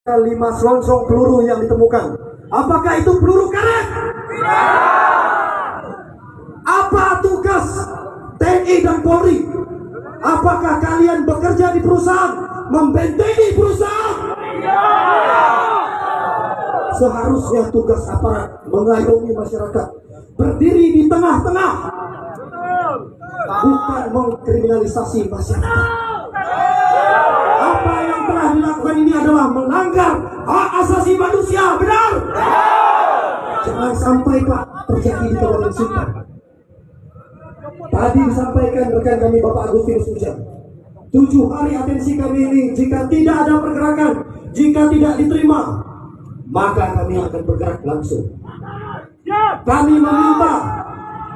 5 selongsong peluru yang ditemukan. Apakah itu peluru karet? Apa tugas TNI dan Polri? Apakah kalian bekerja di perusahaan, membentengi perusahaan? Seharusnya tugas aparat mengayomi masyarakat, berdiri di tengah-tengah, bukan mengkriminalisasi masyarakat. Apa yang telah dilakukan ini adalah melanggar hak asasi manusia, benar? Jangan sampai Pak terjadi di Kabupaten Sintang. Tadi disampaikan rekan kami Bapak Agustinus Ujang, 7 hari atensi kami ini, jika tidak ada pergerakan, jika tidak diterima, maka kami akan bergerak langsung. Kami meminta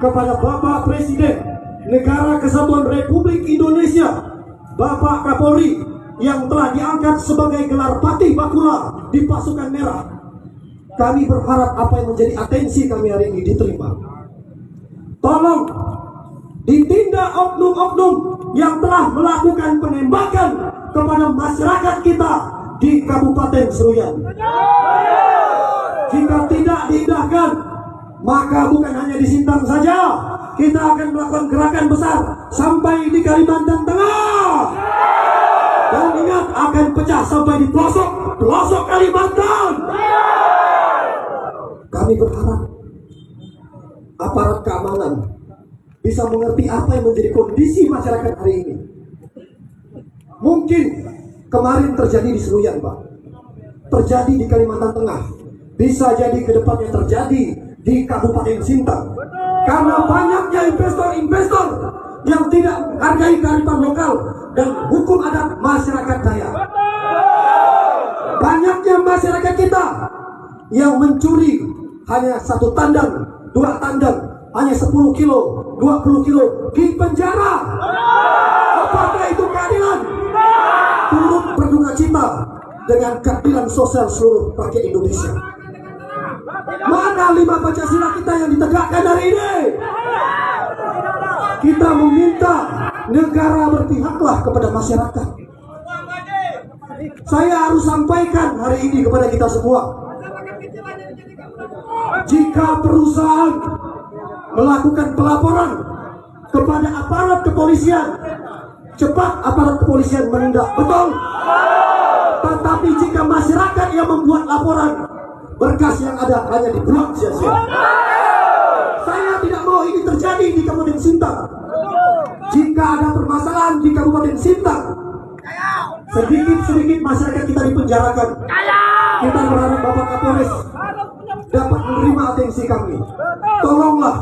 kepada Bapak Presiden Negara Kesatuan Republik Indonesia, Bapak Kapolri, yang telah diangkat sebagai gelar Patih Bakula di pasukan merah. Kami berharap apa yang menjadi atensi kami hari ini diterima. Tolong ditindak oknum-oknum yang telah melakukan penembakan kepada masyarakat kita di Kabupaten Seruyan. Jika tidak diindahkan, maka bukan hanya di Sintang saja, kita akan melakukan gerakan besar sampai di Kalimantan Tengah. Dan ingat, akan pecah sampai di pelosok Kalimantan. Kami berharap aparat keamanan bisa mengerti apa yang menjadi kondisi masyarakat hari ini. Mungkin kemarin terjadi di Seruyan, Pak, terjadi di Kalimantan Tengah, bisa jadi ke depannya terjadi di Kabupaten Sintang. Karena banyaknya investor-investor yang tidak menghargai kearifan lokal dan hukum adat masyarakat Dayak. Banyaknya masyarakat kita yang mencuri hanya 1 tandang, 2 tandang, hanya 10 kilo, 20 kilo di penjara. Apakah itu keadilan? Turut berduka cita dengan keadilan sosial seluruh rakyat Indonesia. Mana 5 Pancasila kita yang ditegakkan hari ini? Kita meminta negara berpihaklah kepada masyarakat. Saya harus sampaikan hari ini kepada kita semua, jika perusahaan melakukan pelaporan kepada aparat kepolisian, cepat aparat kepolisian menindak, betul? Tetapi jika masyarakat yang membuat laporan, berkas yang ada hanya dibuang sia-sia. Saya tidak mau ini terjadi di Kabupaten Sintang. Jika ada permasalahan di Kabupaten Sintang, sedikit-sedikit masyarakat kita dipenjarakan. Kita berharap Bapak Kapolres dapat menerima atensi kami. Tolonglah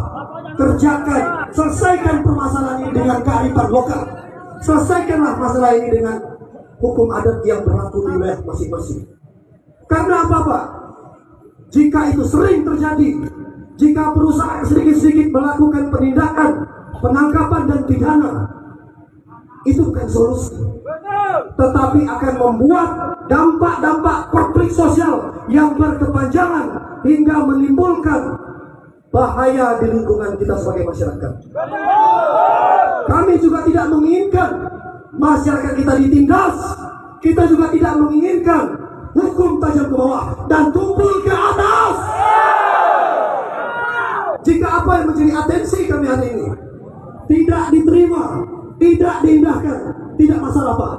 kerjakan, selesaikan permasalahan ini dengan kearifan lokal. Selesaikanlah masalah ini dengan hukum adat yang berlaku di wilayah masing-masing. Karena apa, Pak? Jika itu sering terjadi, jika perusahaan sedikit-sedikit melakukan penindakan, penangkapan dan pidana, itu bukan solusi, tetapi akan membuat dampak-dampak konflik sosial yang berkepanjangan hingga menimbulkan bahaya di lingkungan kita sebagai masyarakat. Kami juga tidak menginginkan masyarakat kita ditindas. Kita juga tidak menginginkan hukum tajam ke bawah dan tumpul ke atas. Jika apa yang menjadi atensi kami hari ini tidak diterima, tidak diindahkan, tidak masalah, Pak.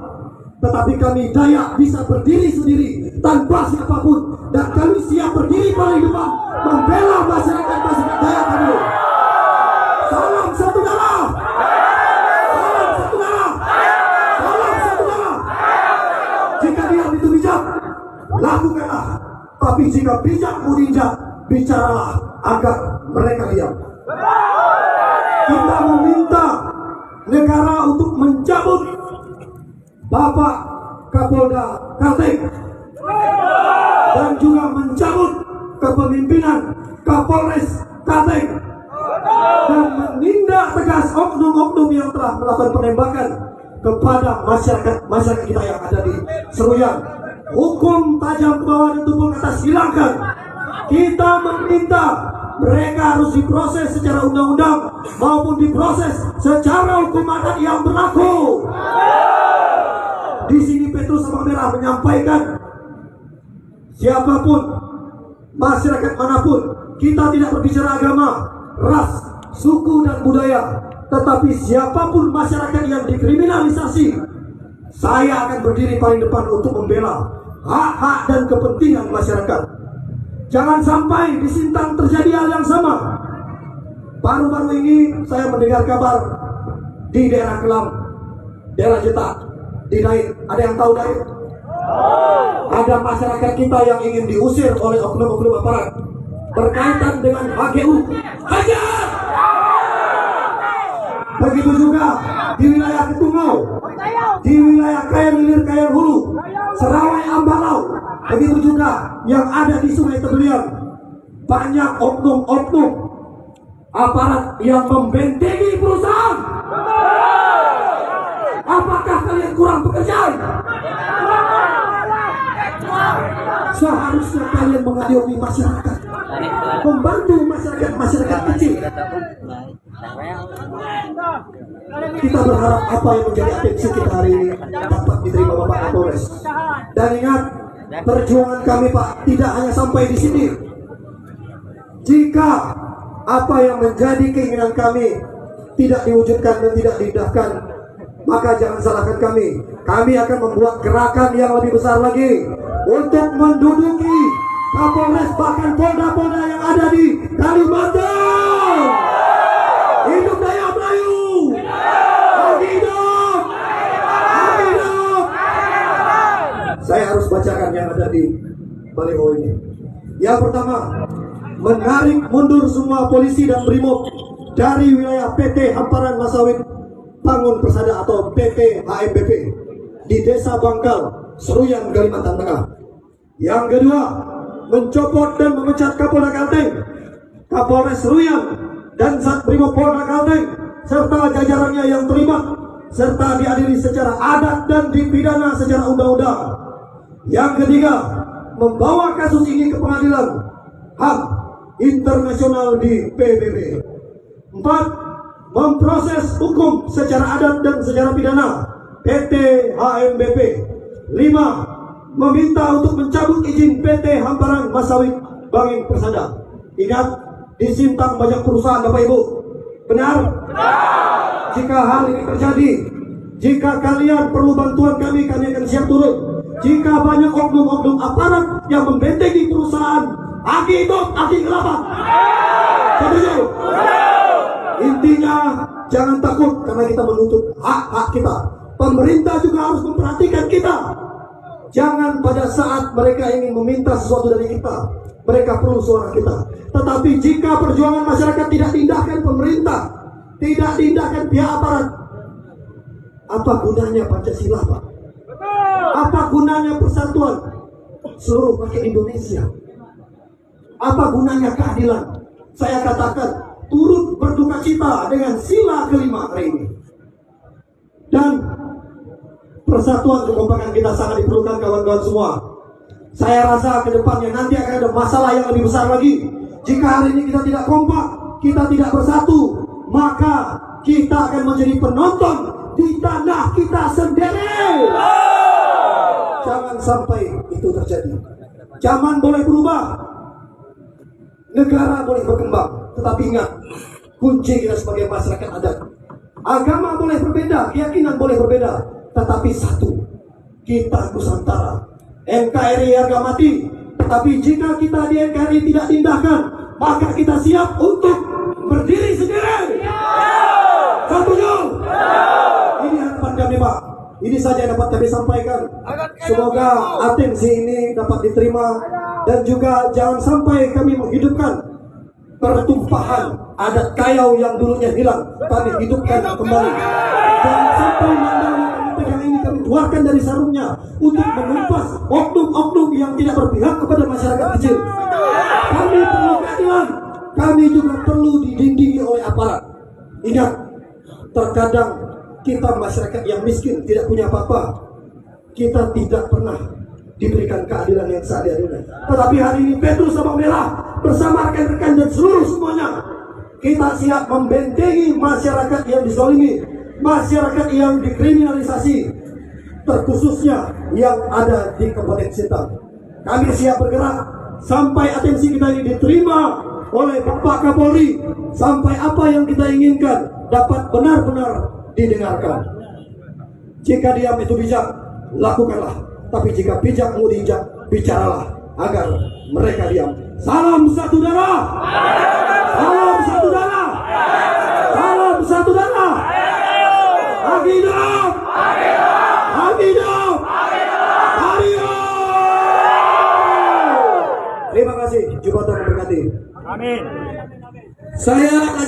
Tetapi kami Dayak bisa berdiri sendiri tanpa siapapun, dan kami siap berdiri paling depan membela masyarakat Dayak kami. Salam satu darah, salam satu darah, salam satu darah. Jika diam itu bijak, lakukanlah. Tapi jika bijak menginjak, bicaralah agar mereka diam. Kita meminta negara untuk mencabut Bapak Kapolda Kalteng dan juga mencabut kepemimpinan Kapolres Kalteng dan menindak tegas oknum-oknum yang telah melakukan penembakan kepada masyarakat kita yang ada di Seruyan. Hukum tajam ke bawah dan tumpul ke atas hilangkan. Kita meminta mereka harus diproses secara undang-undang maupun diproses secara hukum adat yang berlaku. Di sini Petrus Sabang Merah menyampaikan siapapun, masyarakat manapun, kita tidak berbicara agama, ras, suku dan budaya, tetapi siapapun masyarakat yang dikriminalisasi, saya akan berdiri paling depan untuk membela hak-hak dan kepentingan masyarakat. Jangan sampai di Sintang terjadi hal yang sama. Baru-baru ini saya mendengar kabar di daerah Kelam, daerah Jetak, di Daik. Ada yang tahu Daik? Ada masyarakat kita yang ingin diusir oleh oknum-oknum aparat berkaitan dengan HGU. Hajar! Begitu juga di wilayah Ketungau, di wilayah Kayan Hilir, Kayan Hulu, Serawai, Ambalau. Begitu juga yang ada di Sungai Tebelian. Banyak oknum-oknum aparat yang membentengi perusahaan. Apakah kalian kurang pekerjaan? Seharusnya kalian mengayomi masyarakat, membantu masyarakat kecil. Kita berharap apa yang menjadi atensi kita hari ini dapat diterima Bapak Kapolres. Dan ingat, perjuangan kami Pak tidak hanya sampai di sini. Jika apa yang menjadi keinginan kami tidak diwujudkan dan tidak diindahkan, maka jangan salahkan kami. Kami akan membuat gerakan yang lebih besar lagi untuk menduduki Kapolres, bahkan polda-polda yang ada di Kalimantan. Hidup Dayak Melayu! Hidup! Hidup! Saya harus bacakan yang ada di baliho ini. Yang pertama, menarik mundur semua polisi dan brimob dari wilayah PT Hamparan Masawit Bangun Persada atau PT HMBP di Desa Bangkal, Seruyan, Kalimantan Tengah. Yang kedua, mencopot dan memecat Kapolda Kalteng, Kapolres Seruyan, dan Satbrimob Polda Kalteng serta jajarannya yang terlibat, serta diadili secara adat dan dipidana secara undang-undang. Yang ketiga, membawa kasus ini ke pengadilan HAM internasional di PBB. 4. Memproses hukum secara adat dan secara pidana PT HMBP. 5. Meminta untuk mencabut izin PT Hamparan Masawit Bangin Persada. Ingat, di Sintang banyak perusahaan Bapak Ibu. Benar? Jika hal ini terjadi, jika kalian perlu bantuan kami akan siap turun. Jika banyak oknum-oknum aparat yang membentengi perusahaan, aki hidup, aki kelapa. Setuju? Intinya jangan takut karena kita menuntut hak-hak kita. Pemerintah juga harus memperhatikan kita. Jangan pada saat mereka ingin meminta sesuatu dari kita, mereka perlu suara kita. Tetapi jika perjuangan masyarakat tidak diindahkan pemerintah, tidak diindahkan pihak aparat, apa gunanya Pancasila, Pak? Apa gunanya persatuan seluruh rakyat Indonesia? Apa gunanya keadilan? Saya katakan, turut berduka cita dengan sila kelima hari ini. Dan persatuan kekompakan kita sangat diperlukan kawan-kawan semua. Saya rasa ke depannya nanti akan ada masalah yang lebih besar lagi. Jika hari ini kita tidak kompak, kita tidak bersatu, maka kita akan menjadi penonton di tanah kita sendiri. Jangan sampai itu terjadi. Zaman boleh berubah, negara boleh berkembang, tetapi ingat, kunci kita sebagai masyarakat adat. Agama boleh berbeda, keyakinan boleh berbeda, tetapi satu, kita Nusantara. NKRI harga mati, tetapi jika kita di NKRI tidak diindahkan, maka kita siap untuk berdiri sendiri. Setuju? Ini harapan kami, Pak. Ini saja yang dapat kami sampaikan. Semoga atensi ini dapat diterima dan juga jangan sampai kami menghidupkan pertumpahan adat Kayau yang dulunya hilang, kami hidupkan kembali. Jangan sampai mandang yang ini kami keluarkan dari sarungnya untuk menumpas oknum-oknum yang tidak berpihak kepada masyarakat kecil. Kami perlu keadilan, kami juga perlu didindingi oleh aparat. Ingat, terkadang kita masyarakat yang miskin tidak punya apa-apa, kita tidak pernah diberikan keadilan yang seadil-adilnya. Tetapi hari ini Petrus Sabang Merah bersama rekan-rekan dan seluruh semuanya, kita siap membentengi masyarakat yang dizalimi, masyarakat yang dikriminalisasi, terkhususnya yang ada di Kabupaten Sintang. kami siap bergerak sampai atensi kita ini diterima oleh Bapak Kapolri, sampai apa yang kita inginkan dapat benar-benar didengarkan. Jika diam itu bijak, lakukanlah. Tapi jika bijak mau diinjak, bicaralah agar mereka diam. Salam satu darah. Salam satu darah. Salam satu darah. Lagi hidup. Lagi hidup. Hario. Terima kasih. Jumatan memberkati. Amin. Saya lanjut.